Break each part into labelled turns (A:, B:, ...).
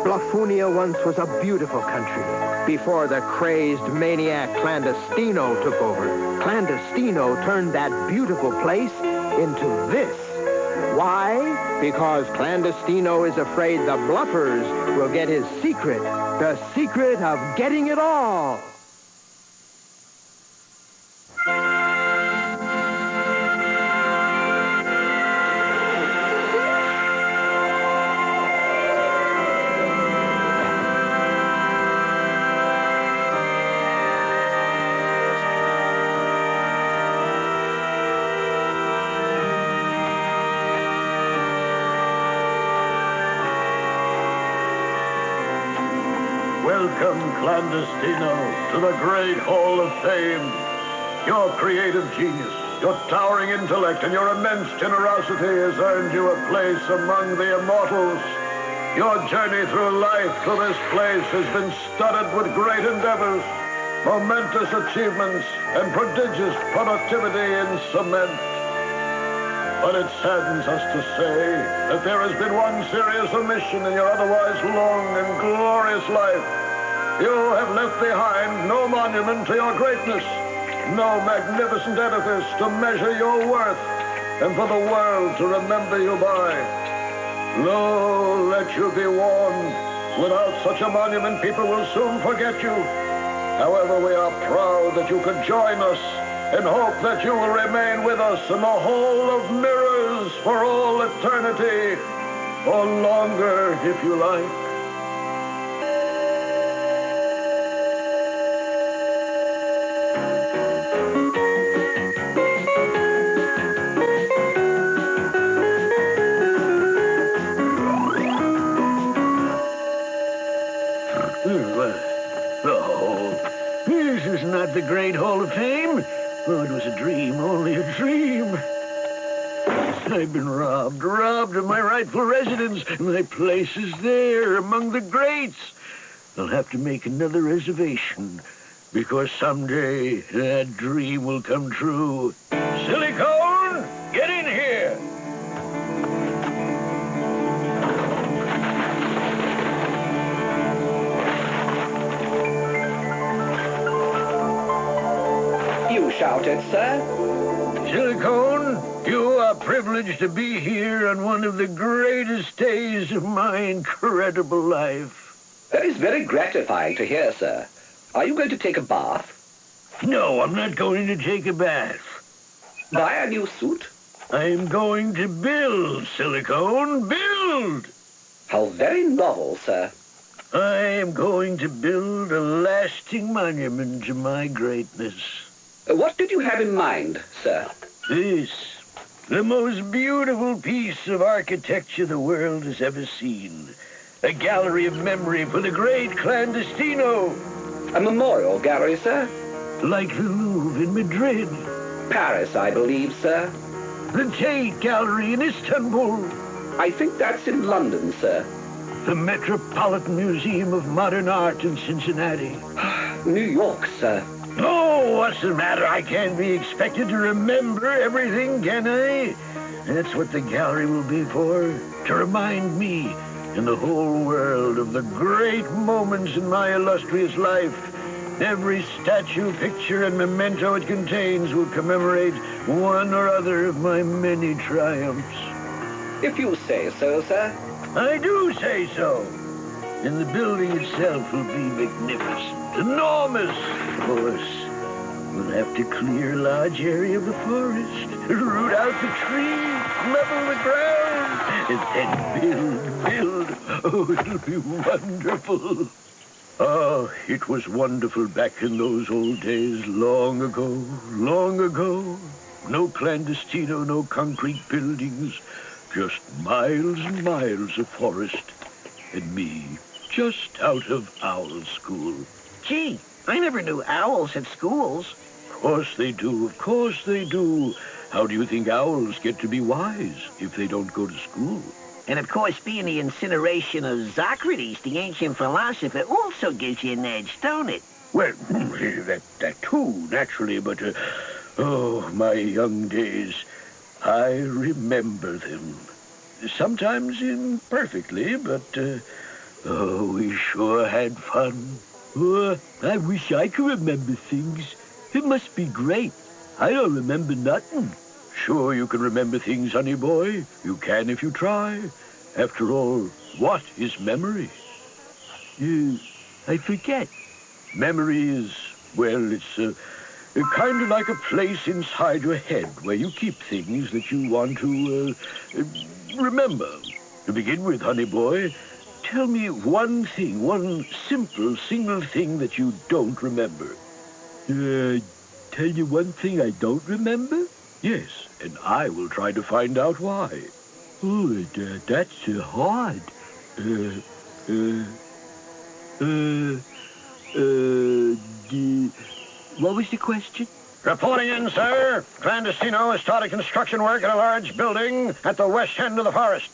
A: Bluffunia once was a beautiful country before the crazed maniac Clandestino took over. Clandestino turned that beautiful place into this. Why? Because Clandestino is afraid the Bluffers will get his secret, the secret of getting it all.
B: Welcome, Clandestino, to the Great Hall of Fame. Your creative genius, your towering intellect, and your immense generosity has earned you a place among the immortals. Your journey through life to this place has been studded with great endeavors, momentous achievements, and prodigious productivity in cement. But it saddens us to say that there has been one serious omission in your otherwise long and glorious life. You have left behind no monument to your greatness, no magnificent edifice to measure your worth, and for the world to remember you by. Lo, let you be warned, without such a monument, people will soon forget you. However, we are proud that you could join us and hope that you will remain with us in the Hall of Mirrors for all eternity, or longer if you like.
C: Oh, this is not the Great Hall of Fame. Oh, it was a dream, only a dream. I've been robbed of my rightful residence. My place is there, among the greats. I'll have to make another reservation, because someday that dream will come true. Silicone, get in here!
D: You shouted, sir?
C: Silicone, you are privileged to be here on one of the greatest days of my incredible life.
D: That is very gratifying to hear, sir. Are you going to take a bath?
C: No, I'm not going to take a bath.
D: Buy a new suit?
C: I'm going to build, Silicone, build!
D: How very novel, sir.
C: I am going to build a lasting monument to my greatness.
D: What did you have in mind, sir?
C: This, the most beautiful piece of architecture the world has ever seen. A gallery of memory for the great Clandestino.
D: A memorial gallery, sir?
C: Like the Louvre in Madrid.
D: Paris, I believe, sir.
C: The Tate Gallery in Istanbul.
D: I think that's in London, sir.
C: The Metropolitan Museum of Modern Art in Cincinnati.
D: New York, sir.
C: Oh, what's the matter? I can't be expected to remember everything, can I? That's what the gallery will be for, to remind me and the whole world of the great moments in my illustrious life. Every statue, picture, and memento it contains will commemorate one or other of my many triumphs.
D: If you say so, sir.
C: I do say so. And the building itself will be magnificent, enormous, of course. We'll have to clear a large area of the forest, root out the trees, level the ground, and then build. Oh, it'll be wonderful. Oh, it was wonderful back in those old days, long ago, long ago. No Clandestino, no concrete buildings, just miles and miles of forest. And me, just out of owl school.
E: Gee, I never knew owls had schools.
C: Of course they do, of course they do. How do you think owls get to be wise if they don't go to school?
E: And of course, being the incineration of Socrates, the ancient philosopher, also gives you an edge, don't it?
C: Well, that too, naturally, but, oh, my young days, I remember them. Sometimes imperfectly, but Oh, we sure had fun. Oh, I wish I could remember things. It must be great. I don't remember nothing. Sure you can remember things, honey boy. You can if you try. After all, what is memory? I forget. Memory is, well, it's kind of like a place inside your head where you keep things that you want to remember. To begin with, honey boy, tell me one thing, one simple, single thing that you don't remember. Tell you one thing I don't remember? Yes, and I will try to find out why. Oh, that's hard. What was the question?
B: Reporting in, sir. Clandestino has started construction work in a large building at the west end of the forest.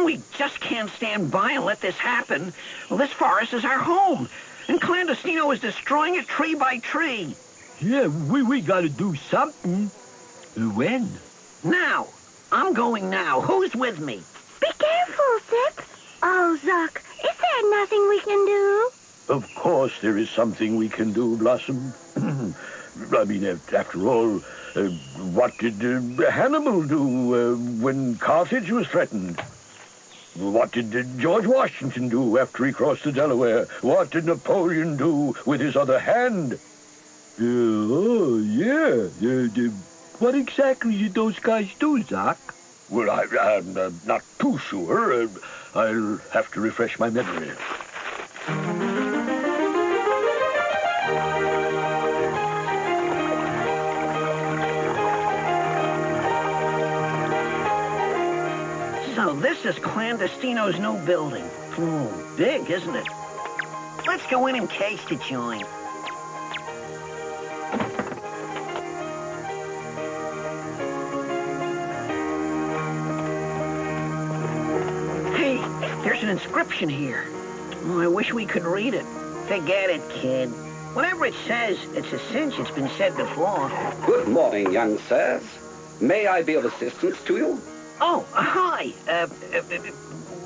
E: We just can't stand by and let this happen. Well, this forest is our home, and Clandestino is destroying it tree by tree.
C: Yeah, we gotta do something. When?
E: Now. I'm going now. Who's with me?
F: Be careful, Zip. Oh, Zuck, is there nothing we can do?
B: Of course there is something we can do, Blossom. I mean, after all, what did Hannibal do when Carthage was threatened? What did George Washington do after he crossed the Delaware? What did Napoleon do with his other hand?
C: Oh, yeah. What exactly did those guys do, Zoc?
B: Well, I'm not too sure. I'll have to refresh my memory.
E: So this is Clandestino's new building. Big, isn't it? Let's go in case to join. Hey, there's an inscription here. Oh, I wish we could read it. Forget it, kid. Whatever it says, it's a cinch. It's been said before.
D: Good morning, young sirs. May I be of assistance to you?
E: Oh, hi.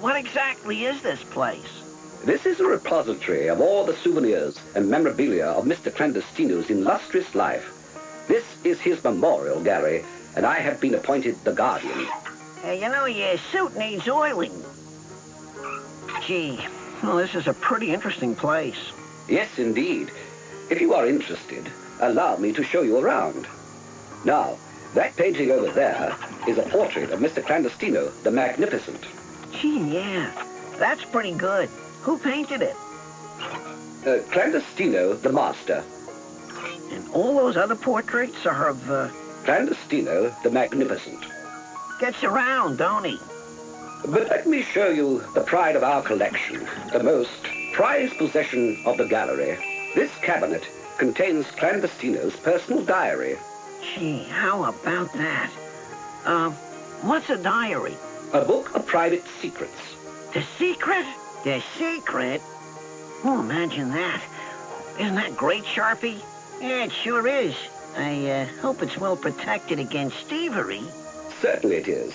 E: What exactly is this place?
D: This is a repository of all the souvenirs and memorabilia of Mr. Clandestino's illustrious life. This is his memorial gallery, and I have been appointed the guardian.
E: You know, your suit needs oiling. Gee, well, this is a pretty interesting place.
D: Yes, indeed. If you are interested, allow me to show you around. Now, that painting over there is a portrait of Mr. Clandestino, the Magnificent.
E: Gee, yeah, that's pretty good. Who painted it?
D: Clandestino, the Master.
E: And all those other portraits are of,
D: Clandestino, the Magnificent.
E: Gets around, don't he?
D: But let me show you the pride of our collection, the most prized possession of the gallery. This cabinet contains Clandestino's personal diary.
E: Gee, how about that? What's a diary?
D: A book of private secrets.
E: The secret? The secret? Oh, imagine that. Isn't that great, Sharpie? Yeah, it sure is. I hope it's well protected against thievery.
D: Certainly it is.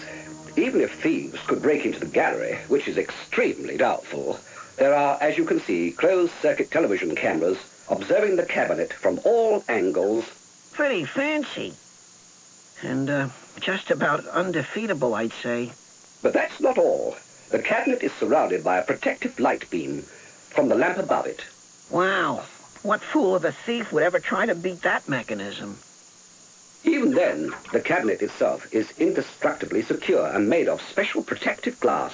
D: Even if thieves could break into the gallery, which is extremely doubtful, there are, as you can see, closed-circuit television cameras observing the cabinet from all angles.
E: Pretty fancy. And, just about undefeatable, I'd say.
D: But that's not all. The cabinet is surrounded by a protective light beam from the lamp above it.
E: Wow. What fool of a thief would ever try to beat that mechanism?
D: Even then, the cabinet itself is indestructibly secure and made of special protective glass.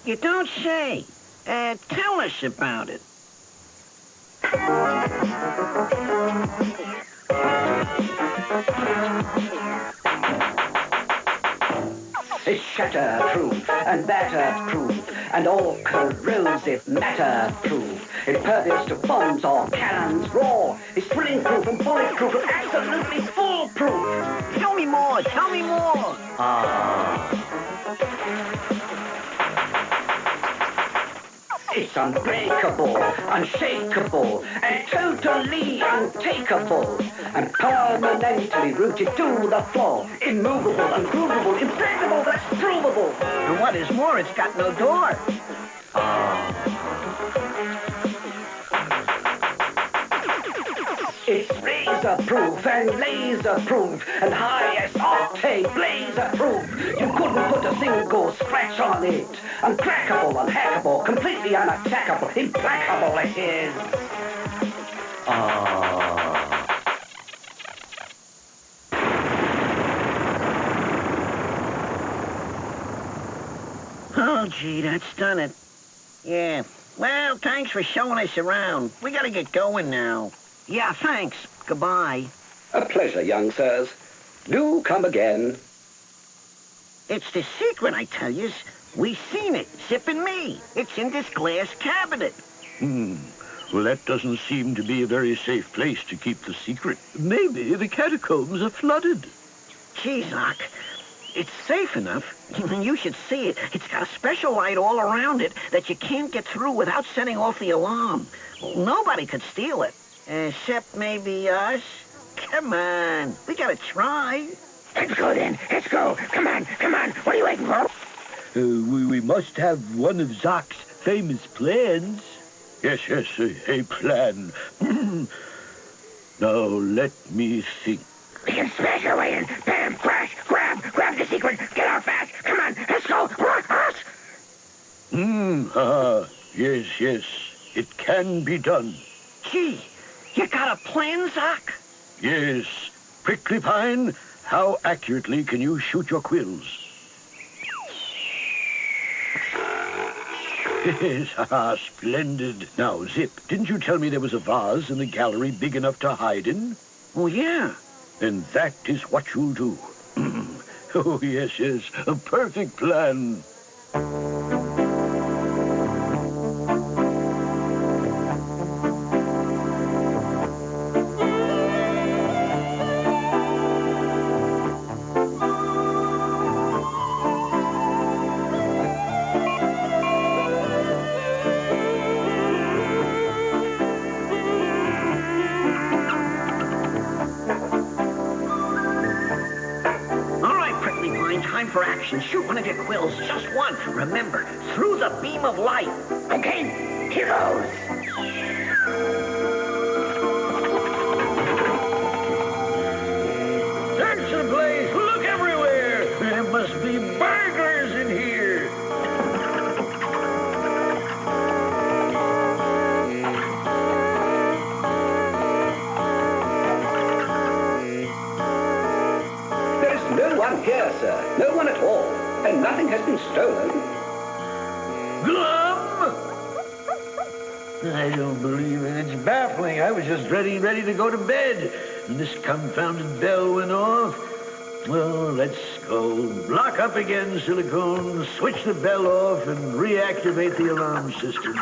E: You don't say. Tell us about it.
D: It's shatterproof and batterproof and all corrosive matter-proof. Impervious to bombs or cannons raw. It's spring-proof and bulletproof and absolutely foolproof.
E: Tell me more. Tell me more.
D: It's unbreakable, unshakable, and totally untakeable, and permanently rooted to the floor. Immovable, unprovable, impregnable, that's provable.
E: And what is more, it's got no door.
D: It's razor-proof and laser-proof and highest octane blazer-proof. You couldn't put a single scratch on it. Uncrackable, unhackable, completely unattackable, implacable it is.
E: Oh, gee, that's done it. Yeah. Well, thanks for showing us around. We gotta get going now. Yeah, thanks. Goodbye.
D: A pleasure, young sirs. Do come again.
E: It's the secret, I tell yous. We seen it, Zip and me. It's in this glass cabinet.
C: Well, that doesn't seem to be a very safe place to keep the secret. Maybe the catacombs are flooded.
E: Gee, Zoc, it's safe enough. You should see it. It's got a special light all around it that you can't get through without setting off the alarm. Nobody could steal it. Except maybe us. Come on, we gotta try.
F: Let's go then. Let's go. Come on. What are you waiting for?
C: We must have one of Zoc's famous plans. Yes, a plan. Now, let me think.
F: We can smash our way in. Bam, crash, grab the secret. Get out fast. Come on, let's go.
C: Yes, it can be done.
E: Gee, you got a plan, Zoc?
C: Yes. Prickly Pine, how accurately can you shoot your quills? Yes, splendid. Now, Zip, didn't you tell me there was a vase in the gallery big enough to hide in?
E: Oh, yeah.
C: Then that is what you'll do. Oh, yes, a perfect plan.
E: Time for action. Shoot one of your quills. Just one. Remember, through the beam of light.
F: Okay, here goes.
C: Search the place. Look everywhere. There must be burglars in here.
D: No one here, sir. No one at all. And nothing has been stolen.
C: Glum! I don't believe it. It's baffling. I was just ready to go to bed. And this confounded bell went off. Well, let's go. Lock up again, Silicone. Switch the bell off and reactivate the alarm system.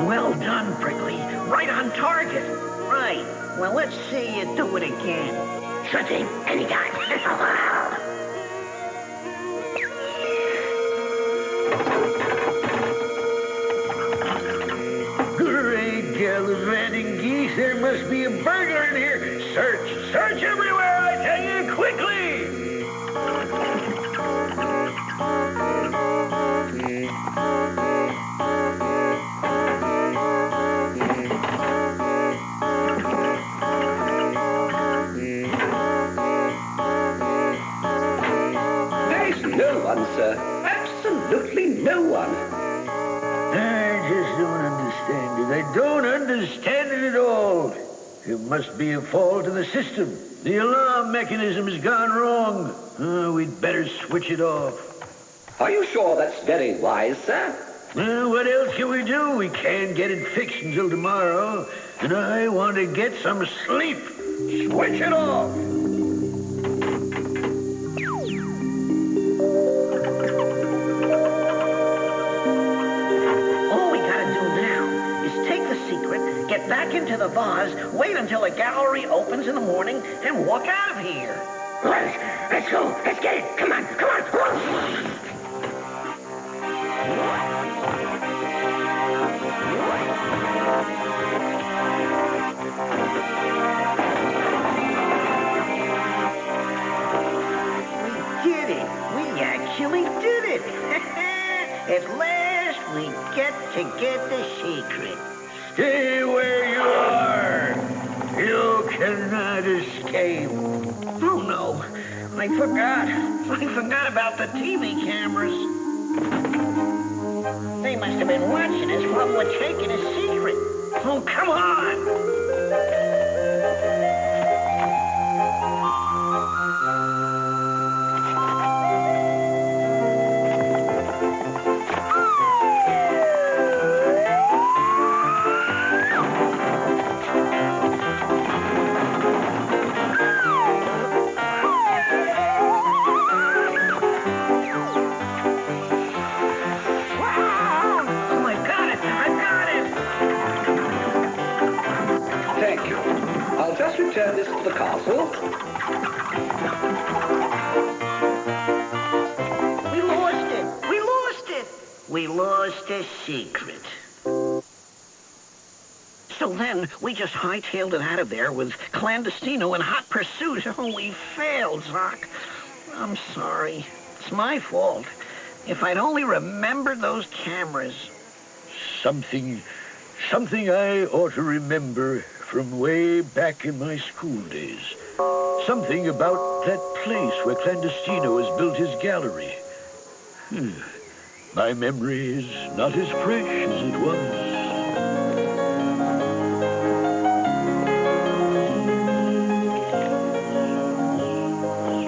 E: Well done, Prickly. Right on target. Right. Well, let's see you do it again.
F: Sure thing. Anytime.
C: Great gallivanting geese. There must be a burglar in here. Search everywhere, I tell you, quickly.
D: No one, sir. Absolutely no one.
C: I just don't understand it. I don't understand it at all. It must be a fault in the system. The alarm mechanism has gone wrong. We'd better switch it off.
D: Are you sure that's very wise, sir?
C: Well, what else can we do? We can't get it fixed until tomorrow. And I want to get some sleep. Switch it off.
E: Get back into the vase, wait until the gallery opens in the morning, and walk out of here.
F: Let's go. Let's get it. Come on.
E: We did it. We actually did it. At last, we get to get the secret.
C: Stay where you are. You cannot escape.
E: Oh, no. I forgot about the TV cameras. They must have been watching us while we were taking a secret. Oh, come on.
D: Thank you. I'll just return this to the castle.
E: We lost it. We lost it. We lost a secret. So then, we just hightailed it out of there with Clandestino in hot pursuit. Oh, we failed, Zoc. I'm sorry. It's my fault. If I'd only remembered those cameras.
C: Something I ought to remember from way back in my school days. Something about that place where Clandestino has built his gallery. My memory is not as fresh as it was.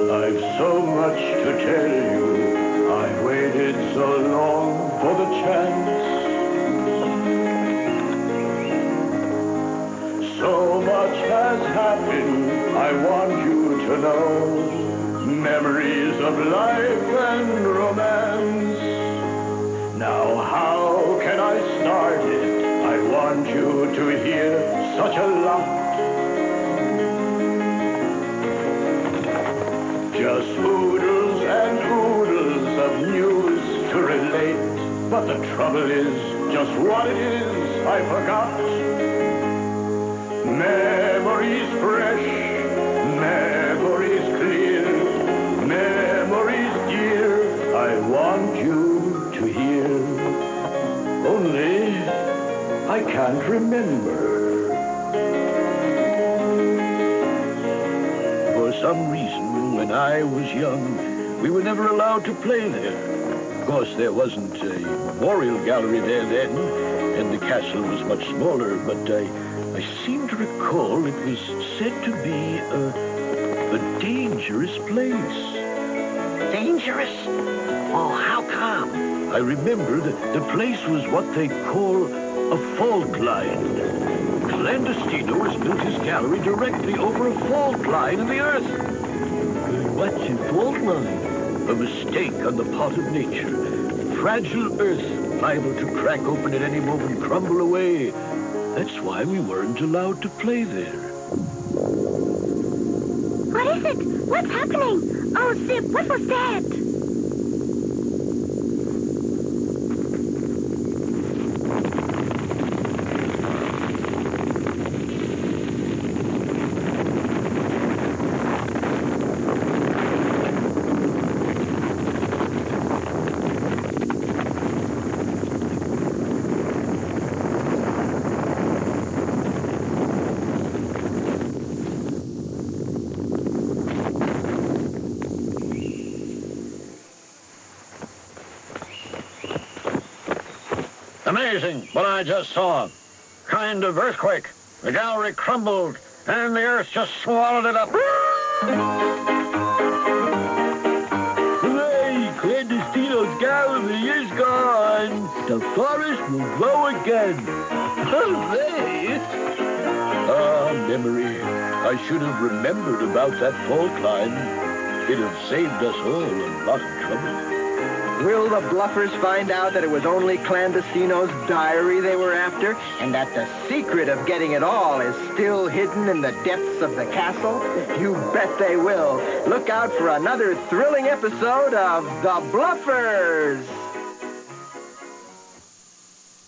B: I've so much to tell you. I've waited so long for the chance. So much has happened, I want you to know. Memories of life and romance. Now how can I start it? I want you to hear such a lot. Just oodles and oodles of news to relate. But the trouble is, just what it is, I forgot. Memories fresh, memories clear, memories dear, I want you to hear. Only, I can't remember.
C: For some reason, when I was young, we were never allowed to play there. Of course, there wasn't a memorial gallery there then, and the castle was much smaller, but I seem to recall it was said to be a dangerous place.
E: Dangerous? Oh, how come?
C: I remember that the place was what they call a fault line. Clandestino has built his gallery directly over a fault line in the earth. What's a fault line? A mistake on the part of nature. Fragile earth, liable to crack open at any moment, crumble away. That's why we weren't allowed to play there.
G: What is it? What's happening? Oh, Zip, what was that?
B: Amazing what I just saw. Kind of earthquake. The gallery crumbled, and the earth just swallowed it up.
C: Hooray! Clandestino's gallery is gone. The forest will grow again. Hooray! Ah, memory. I should have remembered about that fault line. It'd have saved us all a lot of trouble.
A: Will the Bluffers find out that it was only Clandestino's diary they were after, and that the secret of getting it all is still hidden in the depths of the castle? You bet they will. Look out for another thrilling episode of The Bluffers!